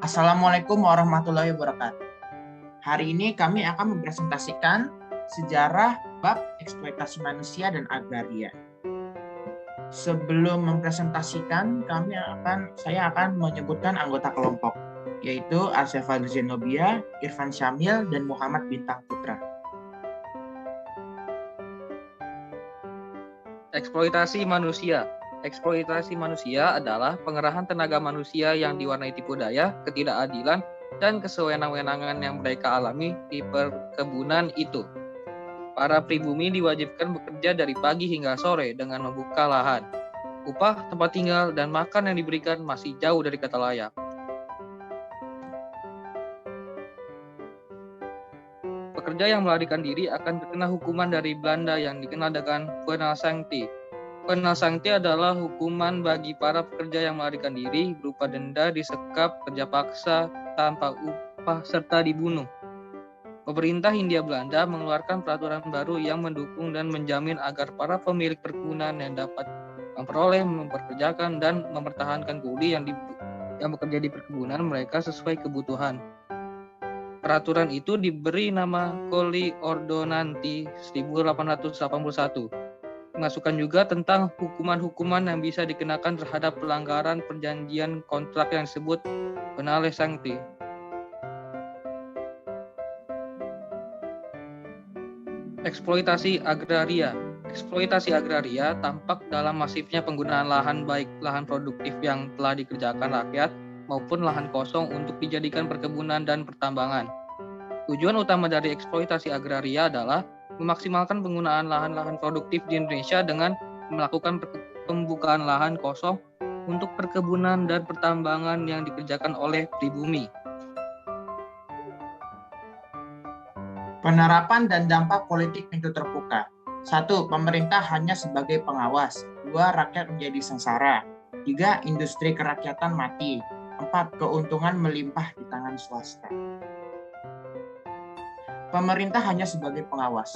Assalamualaikum warahmatullahi wabarakatuh. Hari ini kami akan mempresentasikan sejarah bab eksploitasi manusia dan agraria. Sebelum mempresentasikan, saya akan menyebutkan anggota kelompok, yaitu Arsefa Zenobia, Irfan Syamil, dan Muhammad Bintang Putra. Eksploitasi manusia. Eksploitasi manusia adalah pengerahan tenaga manusia yang diwarnai tipu daya, ketidakadilan, dan kesewenang-wenangan yang mereka alami di perkebunan itu. Para pribumi diwajibkan bekerja dari pagi hingga sore dengan membuka lahan. Upah, tempat tinggal, dan makan yang diberikan masih jauh dari kata layak. Pekerja yang melarikan diri akan terkena hukuman dari Belanda yang dikenal dengan penalsanctie. Penalsanctie adalah hukuman bagi para pekerja yang melarikan diri berupa denda, disekap, kerja paksa tanpa upah, serta dibunuh. Pemerintah Hindia Belanda mengeluarkan peraturan baru yang mendukung dan menjamin agar para pemilik perkebunan yang dapat memperoleh, memperkerjakan, dan mempertahankan kuli yang bekerja di perkebunan mereka sesuai kebutuhan. Peraturan itu diberi nama Colli Ordonanti 1881. Masukkan juga tentang hukuman-hukuman yang bisa dikenakan terhadap pelanggaran perjanjian kontrak yang disebut penalsanctie. Eksploitasi agraria. Eksploitasi agraria tampak dalam masifnya penggunaan lahan, baik lahan produktif yang telah dikerjakan rakyat maupun lahan kosong untuk dijadikan perkebunan dan pertambangan. Tujuan utama dari eksploitasi agraria adalah memaksimalkan penggunaan lahan-lahan produktif di Indonesia dengan melakukan pembukaan lahan kosong untuk perkebunan dan pertambangan yang dikerjakan oleh pribumi. Penerapan dan dampak politik pintu terbuka. 1. Pemerintah hanya sebagai pengawas. 2. Rakyat menjadi sengsara. 3. Industri kerakyatan mati. 4. Keuntungan melimpah di tangan swasta. Pemerintah hanya sebagai pengawas.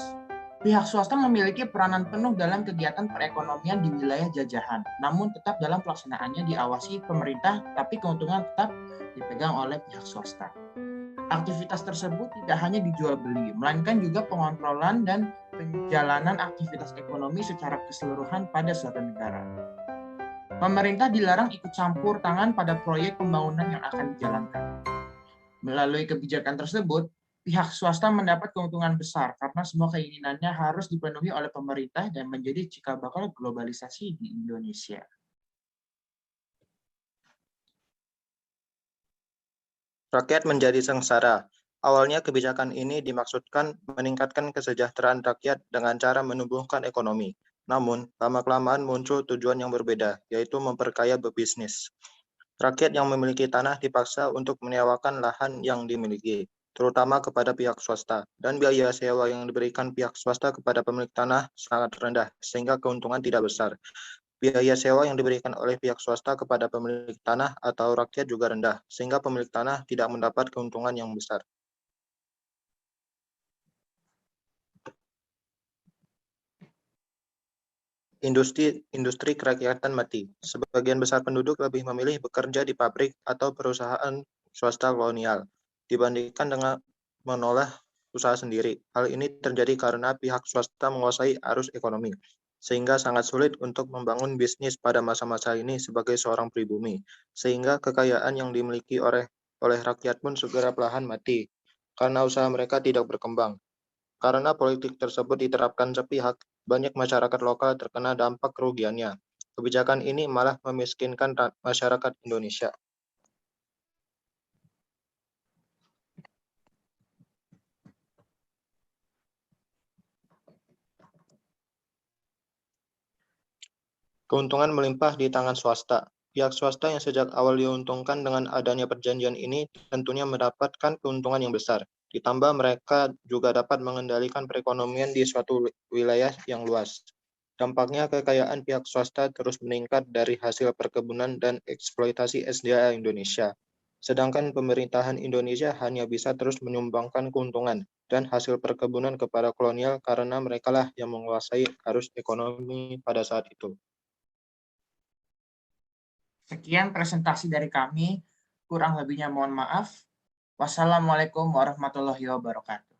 Pihak swasta memiliki peranan penuh dalam kegiatan perekonomian di wilayah jajahan, namun tetap dalam pelaksanaannya diawasi pemerintah, tapi keuntungan tetap dipegang oleh pihak swasta. Aktivitas tersebut tidak hanya dijual beli, melainkan juga pengontrolan dan penjalanan aktivitas ekonomi secara keseluruhan pada suatu negara. Pemerintah dilarang ikut campur tangan pada proyek pembangunan yang akan dijalankan. Melalui kebijakan tersebut, pihak swasta mendapat keuntungan besar karena semua keinginannya harus dipenuhi oleh pemerintah dan menjadi cikal bakal globalisasi di Indonesia. Rakyat menjadi sengsara. Awalnya kebijakan ini dimaksudkan meningkatkan kesejahteraan rakyat dengan cara menumbuhkan ekonomi. Namun, lama-kelamaan muncul tujuan yang berbeda, yaitu memperkaya pebisnis. Rakyat yang memiliki tanah dipaksa untuk menyewakan lahan yang dimiliki, terutama kepada pihak swasta, dan biaya sewa yang diberikan pihak swasta kepada pemilik tanah sangat rendah, sehingga keuntungan tidak besar. Biaya sewa yang diberikan oleh pihak swasta kepada pemilik tanah atau rakyat juga rendah, sehingga pemilik tanah tidak mendapat keuntungan yang besar. Industri kerakyatan mati. Sebagian besar penduduk lebih memilih bekerja di pabrik atau perusahaan swasta kolonial dibandingkan dengan mengolah usaha sendiri. Hal ini terjadi karena pihak swasta menguasai arus ekonomi, sehingga sangat sulit untuk membangun bisnis pada masa-masa ini sebagai seorang pribumi, sehingga kekayaan yang dimiliki oleh rakyat pun segera perlahan mati, karena usaha mereka tidak berkembang. Karena politik tersebut diterapkan sepihak, banyak masyarakat lokal terkena dampak kerugiannya. Kebijakan ini malah memiskinkan masyarakat Indonesia. Keuntungan melimpah di tangan swasta. Pihak swasta yang sejak awal diuntungkan dengan adanya perjanjian ini tentunya mendapatkan keuntungan yang besar. Ditambah mereka juga dapat mengendalikan perekonomian di suatu wilayah yang luas. Dampaknya kekayaan pihak swasta terus meningkat dari hasil perkebunan dan eksploitasi SDA Indonesia. Sedangkan pemerintahan Indonesia hanya bisa terus menyumbangkan keuntungan dan hasil perkebunan kepada kolonial karena merekalah yang menguasai arus ekonomi pada saat itu. Sekian presentasi dari kami. Kurang lebihnya mohon maaf. Wassalamualaikum warahmatullahi wabarakatuh.